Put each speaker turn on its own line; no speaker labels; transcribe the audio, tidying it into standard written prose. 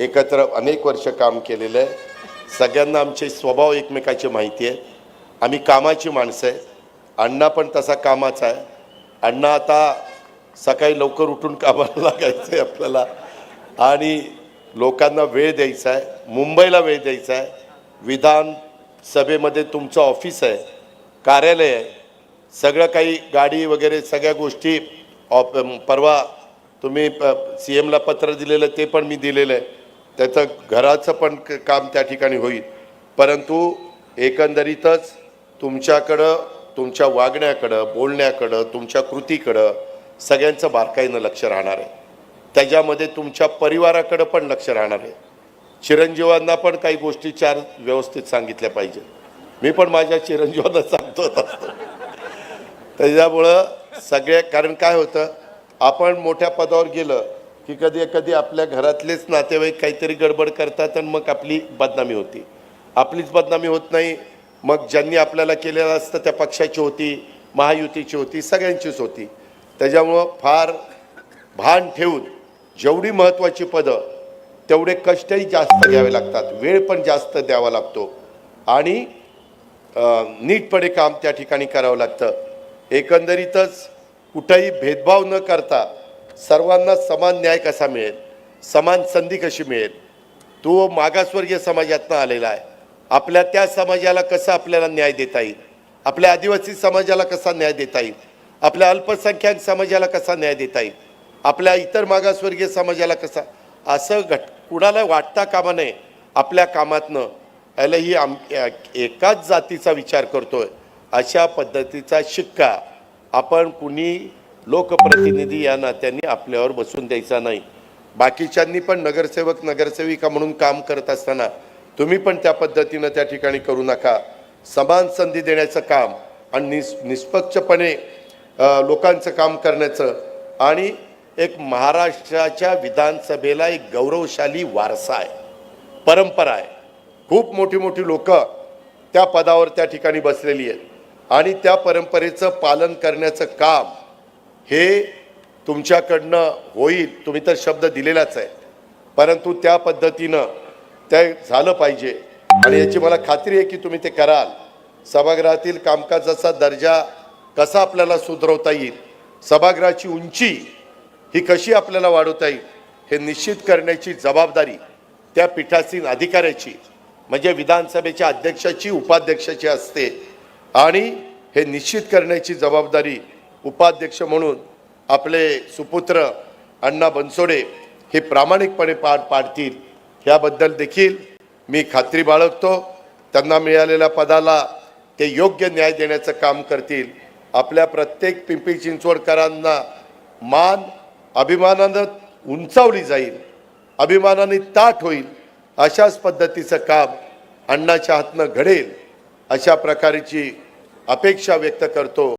एकत्र अनेक वर्ष काम केलेलं आहे. सगळ्यांना आमचे स्वभाव एकमेकाची माहिती आहे. आम्ही कामाची माणसं आहे. अण्णा पण तसा कामाचा आहे. अण्णा आता सकाळी लवकर उठून कामाला लागायचं आहे आपल्याला आणि लोकांना वेळ द्यायचा आहे. मुंबईला वेळ द्यायचा आहे. विधानसभेमध्ये तुमचं ऑफिस आहे, कार्यालय आहे, सगळं काही गाडी वगैरे सगळ्या गोष्टी. परवा तुम्ही CMला पत्र दिलेलं ते पण मी दिलेलं आहे. त्याचं घराचं पण काम त्या ठिकाणी होईल. परंतु एकंदरीतच तुमच्याकडं, तुमच्या वागण्याकडं, बोलण्याकडं, तुमच्या कृतीकडं सगळ्यांचं बारकाईनं लक्ष राहणार आहे. त्याच्यामध्ये तुमच्या परिवाराकडं पण लक्ष राहणार आहे. चिरंजीवांना पण काही गोष्टी चार व्यवस्थित सांगितल्या पाहिजे. मी पण माझ्या चिरंजीवांना सांगतो असतो. त्याच्यामुळं सगळे, कारण काय होतं, आपण मोठ्या पदावर गेलं की कधी कधी आपल्या घरातलेच नातेवाईक काहीतरी गडबड करतात आणि मग आपली बदनामी होती. आपलीच बदनामी होत नाही, मग ज्यांनी आपल्याला केलेलं असतं त्या पक्षाची होती, महायुतीची होती, सगळ्यांचीच होती. त्याच्यामुळं फार भान ठेवून जेवढी महत्त्वाची पदं तेवढे कष्टही जास्त घ्यावे लागतात, वेळ पण जास्त द्यावा लागतो आणि नीटपणे काम त्या ठिकाणी करावं लागतं. एकंदरीतच कुठेही भेदभाव न करता सर्वांना समान न्याय कसा मिळेल, समान संधी कशी मिळेल, तो मागासवर्गीय समाजातनं आलेला आहे. आपल्या त्या समाजाला कसा आपल्याला न्याय देता येईल, आपल्या आदिवासी समाजाला कसा न्याय देता येईल, आपल्या अल्पसंख्याक समाजाला कसा न्याय देता येईल, आपल्या इतर मागासवर्गीय समाजाला कसा, असं कुणाला वाटता कामा नये. आपल्या कामातनं याला ही एकाच जातीचा विचार करतोय अशा पद्धतीचा शिक्का आपण कुणी लोकप्रतिनिधी या नात्याने आपल्यावर बसून द्यायचा नाही. बाकीच्यांनी पण नगरसेवक नगरसेविका म्हणून काम करत असताना तुम्ही पण त्या पद्धतीनं त्या ठिकाणी करू नका. समान संधी देण्याचं काम आणि निष्पक्षपणे लोकांचं काम करण्याचं, आणि एक महाराष्ट्राच्या विधानसभेला एक गौरवशाली वारसा आहे, परंपरा आहे. खूप मोठी मोठी लोक त्या पदावर त्या ठिकाणी बसलेली आहेत आणि त्या परंपरेचं पालन करण्याचं काम हे तुमच्याकडनं होईल. तुम्ही तर शब्द दिलेलाच आहे, परंतु त्या पद्धतीनं ते झालं पाहिजे आणि याची मला खात्री आहे की तुम्ही ते कराल. सभागृहातील कामकाजाचा दर्जा कसा आपल्याला सुधारवता येईल, सभागृहाची उंची ही कशी आपल्याला वाढवता येईल, हे निश्चित करण्याची जबाबदारी त्या पीठासीन अधिकाऱ्याची, म्हणजे विधानसभेच्या अध्यक्षाची, उपाध्यक्षाची असते. आणि हे निश्चित करण्याची जबाबदारी उपाध्यक्ष म्हणून आपले सुपुत्र अण्णा बनसोडे हे प्रामाणिकपणे पार पाडतील याबद्दल देखील मी खात्री बाळगतो. त्यांना मिळालेल्या पदाला ते योग्य न्याय देण्याचं काम करतील. आपल्या प्रत्येक पिंपरी चिंचवडकरांना मान अभिमानानं उंचावली जाईल, अभिमानाने ताठ होईल, अशाच पद्धतीचं काम अण्णाच्या हातनं घडेल अशा प्रकारची अपेक्षा व्यक्त करतो.